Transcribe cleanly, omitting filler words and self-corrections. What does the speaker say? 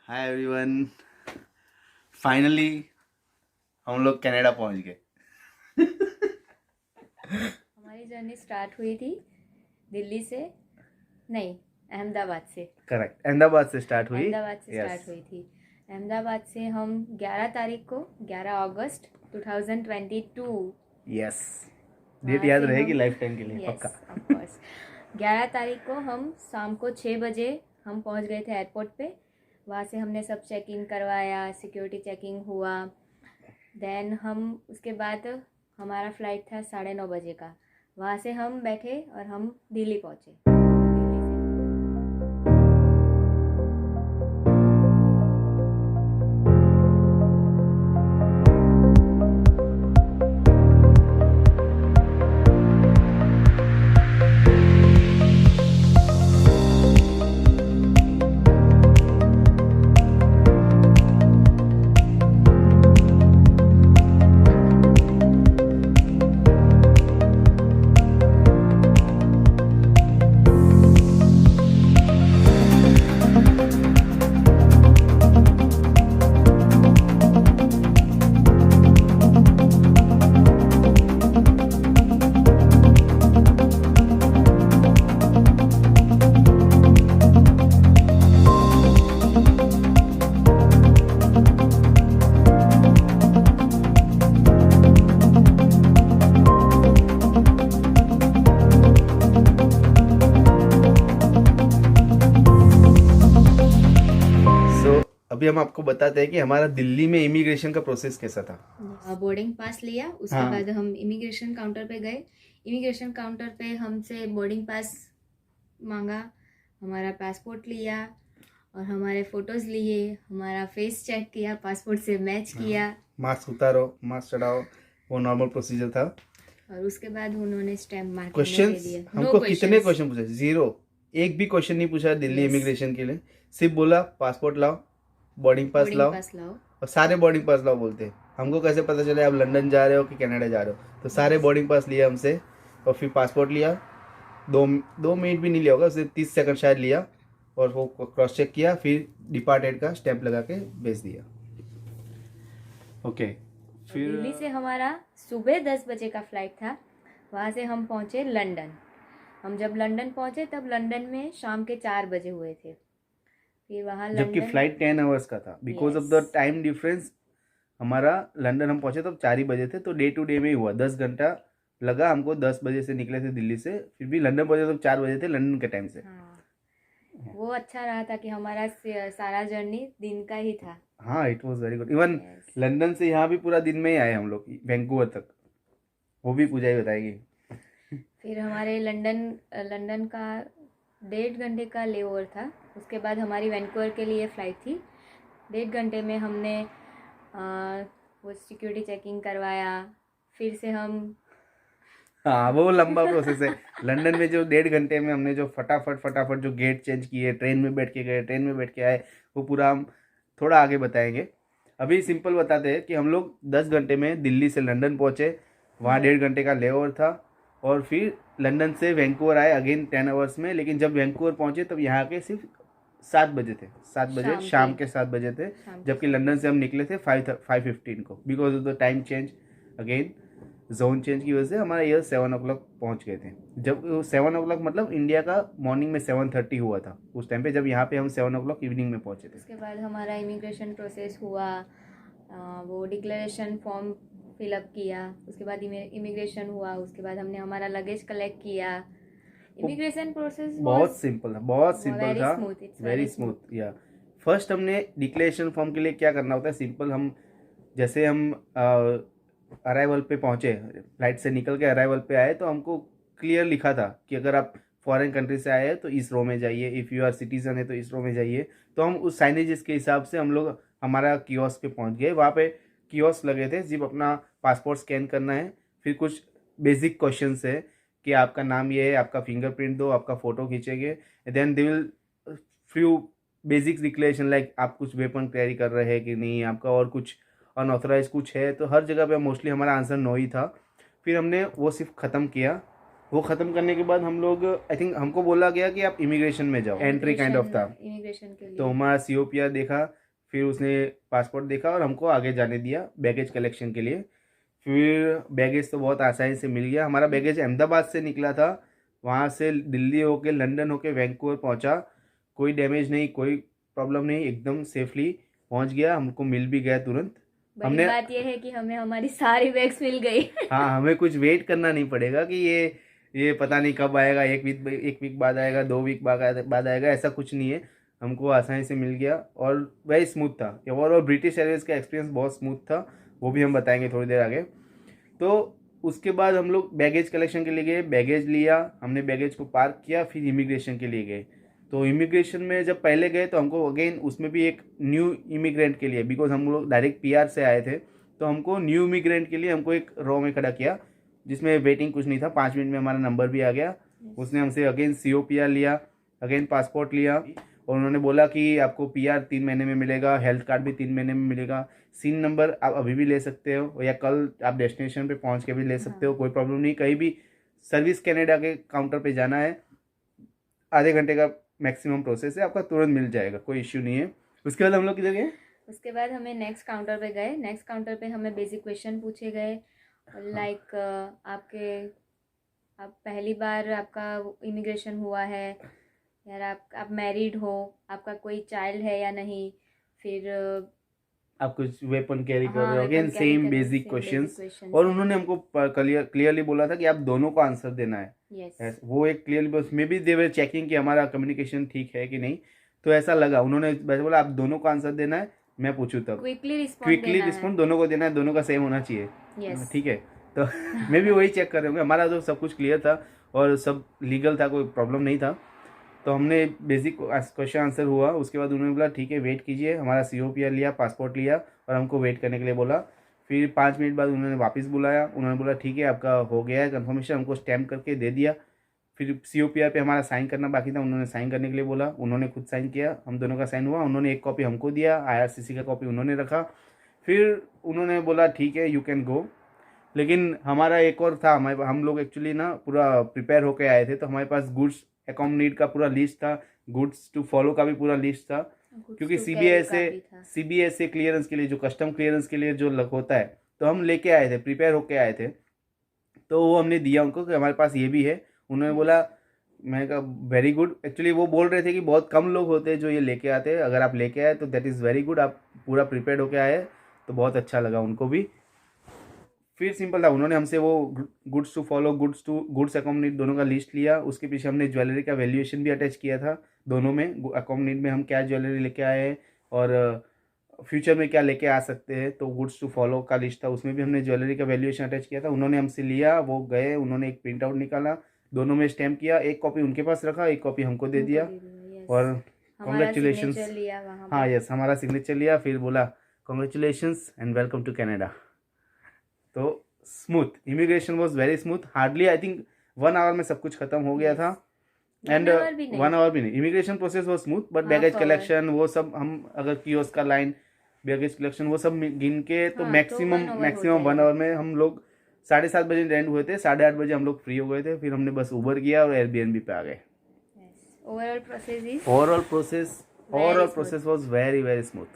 Hi everyone, finally हम लोग Canada पहुंच गए। हमारी जर्नी स्टार्ट हुई थी दिल्ली से, नहीं, अहमदाबाद से। करेक्ट, अहमदाबाद से स्टार्ट हुई। अहमदाबाद से स्टार्ट हुई थी। अहमदाबाद से हम 11 तारीख को, 11 अगस्त 2022, यस, डेट वहाँ याद से रहेगी हम लाइफ टाइम के लिए यस पक्का। ऑफ कोर्स 11 तारीख को हम शाम को 6 बजे हम पहुँच गए थे एयरपोर्ट पे। वहाँ से हमने सब चेक इन करवाया, सिक्योरिटी चेकिंग हुआ। देन हम उसके बाद हमारा फ़्लाइट था 9:30 बजे का। वहाँ से हम बैठे और हम दिल्ली पहुँचे। अभी हम आपको बताते हैं कि हमारा दिल्ली में इमिग्रेशन का प्रोसेस कैसा था। बोर्डिंग पास लिया, उसके हाँ। बाद हम इमिग्रेशन काउंटर पे गए। इमिग्रेशन काउंटर पे हमसे बोर्डिंग पास मांगा, हमारा पासपोर्ट लिया और हमारे फोटोज लिए, हमारा फेस चेक किया, पासपोर्ट से मैच किया। मास्क उतारो, मास्क चढ़ाओ, वो नॉर्मल प्रोसीजर था। और उसके बाद उन्होंने स्टैम्प मार्क करने क्वेश्चन के लिए हमको कितने क्वेश्चन पूछे? जीरो, एक भी क्वेश्चन नहीं पूछा दिल्ली Yes. इमिग्रेशन के लिए। सिर्फ बोला पासपोर्ट लाओ, बोर्डिंग पास लाओ, और सारे बोर्डिंग पास लाओ बोलते हैं। हमको कैसे पता चले आप लंदन जा रहे हो कि कनाडा जा रहे हो? तो सारे बोर्डिंग पास लिया हमसे और फिर पासपोर्ट लिया। दो मिनट भी नहीं लिया होगा, सिर्फ 30 सेकंड शायद लिया, और वो क्रॉस चेक किया, फिर डिपार्टेड का स्टैंप लगा के भेज दिया। ओके, फिर दिल्ली से हमारा सुबह 10 बजे का फ्लाइट था। वहाँ से हम पहुँचे लंदन। हम जब लंदन पहुँचे तब लंदन में शाम के 4 बजे हुए थे। फिर वहाँ जबकि लंदन फ्लाइट 10 आवर्स का था, because of the time difference. हमारा लंदन हम पहुंचे तब 4 ही बजे थे, तो डे टू डे में ही हुआ। 10 घंटा लगा हमको। 10 बजे से निकले थे दिल्ली से, फिर भी लंदन पहुंचे तब 4 बजे थे लंदन के टाइम से। हाँ, वो अच्छा रहा था कि हमारा सारा जर्नी दिन का ही था। हाँ, it was very good. Even Yes. London से यहाँ भी पूरा दिन में ही आए हम लोग, वैंकूवर तक। वो भी पूजा ही बताएगी। फिर हमारे लंदन का 1.5 घंटे का लेओवर था। उसके बाद हमारी वैंकूवर के लिए फ़्लाइट थी। 1.5 घंटे में हमने वो सिक्योरिटी चेकिंग करवाया। फिर से हम हाँ, वो लंबा प्रोसेस है। लंदन में जो 1.5 घंटे में हमने जो फटाफट जो गेट चेंज किए, ट्रेन में बैठ के गए, ट्रेन में बैठ के आए, वो पूरा हम थोड़ा आगे बताएंगे। अभी सिंपल बताते हैं कि हम लोग 10 घंटे में दिल्ली से लंदन पहुँचे। वहाँ 1.5 घंटे का लेओवर था, और फिर लंदन से वैंकूवर आए अगेन 10 आवर्स में। लेकिन जब वैंकूवर पहुँचे तब यहाँ के सिर्फ 7 बजे थे। 7 बजे, शाम के 7 बजे थे। जबकि लंदन से हम निकले थे 5:15 को। Because of the time change, again zone change की वजह से हमारा ये 7 o'clock पहुँच गए थे। जब 7 o'clock मतलब इंडिया का मॉर्निंग में 7:30 हुआ था उस टाइम पे, जब यहाँ पे हम 7 o'clock इवनिंग में पहुँचे थे। उसके बाद हमारा इमिग्रेशन प्रोसेस हुआ। वो डिक्लेरेशन फॉर्म फिलअप किया। उसके बाद इमिग्रेशन हुआ। उसके बाद हमने हमारा लगेज कलेक्ट किया। इमिग्रेशन प्रोसेस बहुत सिंपल था, बहुत सिंपल था, वेरी स्मूथ। स्मूथ। या फर्स्ट हमने डिक्लेरेशन फॉर्म के लिए क्या करना होता है, सिंपल। हम जैसे हम अराइवल पे पहुँचे, फ्लाइट से निकल के अराइवल पे आए, तो हमको क्लियर लिखा था कि अगर आप फॉरेन कंट्री से आए हैं तो इस रो में जाइए, इफ़ यू आर सिटीजन है तो इस रो में जाइए। तो हम उस साइनेजेस के हिसाब से हम लोग हमारा कियोस्क पे पहुँच गए। वहाँ पे कियोस्क लगे थे, सिर्फ अपना पासपोर्ट स्कैन करना है। फिर कुछ बेसिक क्वेश्चंस है कि आपका नाम ये है, आपका फिंगरप्रिंट दो, आपका फ़ोटो खींचेंगे। Then they will few basic declaration, like आप कुछ वेपन कैरी कर रहे हैं कि नहीं, आपका और कुछ अनऑथराइज कुछ है। तो हर जगह पे मोस्टली हमारा आंसर नो ही था। फिर हमने वो सिर्फ ख़त्म किया। वो ख़त्म करने के बाद हम लोग, आई थिंक हमको बोला गया कि आप इमिग्रेशन में जाओ, एंट्री काइंड ऑफ था। इमिग्रेशन के लिए तो हमारा COPR देखा, फिर उसने पासपोर्ट देखा और हमको आगे जाने दिया बैगेज कलेक्शन के लिए। फिर बैगेज तो बहुत आसानी से मिल गया। हमारा बैगेज अहमदाबाद से निकला था, वहाँ से दिल्ली होके लंदन होके वैंकूवर पहुँचा, कोई डैमेज नहीं, कोई प्रॉब्लम नहीं, एकदम सेफली पहुँच गया, हमको मिल भी गया तुरंत। बड़ी बात यह है कि हमें हमारी सारी बैग्स मिल गई। हाँ, हमें कुछ वेट करना नहीं पड़ेगा कि ये पता नहीं कब आएगा, एक वीक बाद आएगा, 2 वीक बाद आएगा, ऐसा कुछ नहीं है। हमको आसानी से मिल गया और वेरी स्मूथ था। और ब्रिटिश एयरवेज का एक्सपीरियंस बहुत स्मूथ था, वो भी हम बताएंगे थोड़ी देर आगे। तो उसके बाद हम लोग बैगेज कलेक्शन के लिए गए, बैगेज लिया, हमने बैगेज को पार्क किया, फिर इमिग्रेशन के लिए गए। तो इमिग्रेशन में जब पहले गए तो हमको अगेन उसमें भी एक न्यू इमिग्रेंट के लिए, बिकॉज हम लोग डायरेक्ट पीआर से आए थे, तो हमको न्यू इमिग्रेंट के लिए हमको एक रो में खड़ा किया, जिसमें वेटिंग कुछ नहीं था, 5 मिनट में हमारा नंबर भी आ गया। उसने हमसे अगेन COPR लिया, अगेन पासपोर्ट लिया, और उन्होंने बोला कि आपको PR 3 महीने में मिलेगा, हेल्थ कार्ड भी 3 महीने में मिलेगा, SIN नंबर आप अभी भी ले सकते हो या कल आप डेस्टिनेशन पे पहुंच के भी ले सकते हो, कोई प्रॉब्लम नहीं। कहीं भी सर्विस कैनेडा के काउंटर पे जाना है, आधे घंटे का मैक्सिमम प्रोसेस है, आपका तुरंत मिल जाएगा, कोई इश्यू नहीं है। उसके बाद हम लोग किधर गए? उसके बाद हमें नेक्स्ट काउंटर पे गए। नेक्स्ट काउंटर पे हमें बेसिक क्वेश्चन पूछे गए, लाइक आप पहली बार आपका इमिग्रेशन हुआ है, यार आप मैरिड हो, आपका कोई चाइल्ड है या नहीं, फिर आप कुछ वेपन कैरी कर हाँ, रहे हो, अगेन weapon carry सेम कर रहे हो, basic same questions. basic questions और हैं। उन्होंने हमको क्लियरली बोला था कि आप दोनों को आंसर देना है। यस, वो एक क्लियरली, बस may be they were checking कि हमारा कम्युनिकेशन ठीक है कि नहीं, तो ऐसा लगा। उन्होंने वैसे बोला आप दोनों को आंसर देना है, मैं पूछूँ तब। क्विकली रिस्पॉन्ड दोनों को देना है, दोनों का सेम होना चाहिए। यस, ठीक है, तो मैं भी वही चेक कर रहे होंगे। हमारा तो सब कुछ क्लियर था और सब लीगल था, कोई प्रॉब्लम नहीं था। तो हमने बेसिक क्वेश्चन आंसर हुआ। उसके बाद उन्होंने बोला ठीक है वेट कीजिए, हमारा COPR लिया, पासपोर्ट लिया और हमको वेट करने के लिए बोला। फिर 5 मिनट बाद उन्होंने वापस बुलाया, उन्होंने बोला ठीक है आपका हो गया है कंफर्मेशन, हमको स्टैम्प करके दे दिया। फिर COPR पे हमारा साइन करना बाकी था, उन्होंने साइन करने के लिए बोला, उन्होंने खुद साइन किया, हम दोनों का साइन हुआ। उन्होंने एक कॉपी हमको दिया, IRCC का कॉपी उन्होंने रखा। फिर उन्होंने बोला ठीक है यू कैन गो। लेकिन हमारा एक और था, हम लोग एक्चुअली ना पूरा प्रिपेयर होके आए थे, तो हमारे पास गुड्स अकोमोडेट का पूरा लिस्ट था, गुड्स टू फॉलो का भी पूरा लिस्ट था, क्योंकि CBSA क्लियरेंस के लिए, जो कस्टम क्लियरेंस के लिए जो होता है, तो हम लेके आए थे, प्रिपेयर होके आए थे। तो वो हमने दिया उनको कि हमारे पास ये भी है। उन्होंने बोला, मैंने कहा वेरी गुड। एक्चुअली वो बोल रहे थे कि बहुत कम लोग होते हैं जो ये लेके आते हैं, अगर आप लेके आए तो दैट इज़ वेरी गुड, आप पूरा प्रिपेयर होके आए, तो बहुत अच्छा लगा उनको भी। फिर सिंपल था, उन्होंने हमसे वो goods to follow, goods accommodate दोनों का लिस्ट लिया। उसके पीछे हमने ज्वेलरी का वैल्यूएशन भी अटैच किया था दोनों में, अकोमोडेट में हम क्या ज्वेलरी लेके आए हैं और फ्यूचर में क्या लेके आ सकते हैं। तो गुड्स टू फॉलो का लिस्ट था, उसमें भी हमने ज्वेलरी का वैल्यूएशन अटैच किया था। उन्होंने हमसे लिया, वो गए, उन्होंने एक प्रिंट आउट निकाला, दोनों में स्टैम्प किया, एक कॉपी उनके पास रखा, एक कॉपी हमको दे दिया और कॉन्ग्रेचुलेशन। हाँ यस, हमारा सिग्नेचर लिया, फिर बोला congratulations and welcome to Canada. तो smooth, immigration was very smooth. Hardly I think 1 hour में सब कुछ खत्म हो गया था। एंड 1 आवर भी नहीं, immigration process was smooth, but baggage collection वो सब, हम अगर कियोस्क का लाइन, बैगेज कलेक्शन वो सब गिन के तो मैक्सिमम 1 आवर में हम लोग 7:30 बजे लैंड हुए थे, 8:30 बजे हम लोग फ्री हो गए थे। फिर हमने बस उबर किया और Airbnb पे आ गए। Overall process was very very smooth.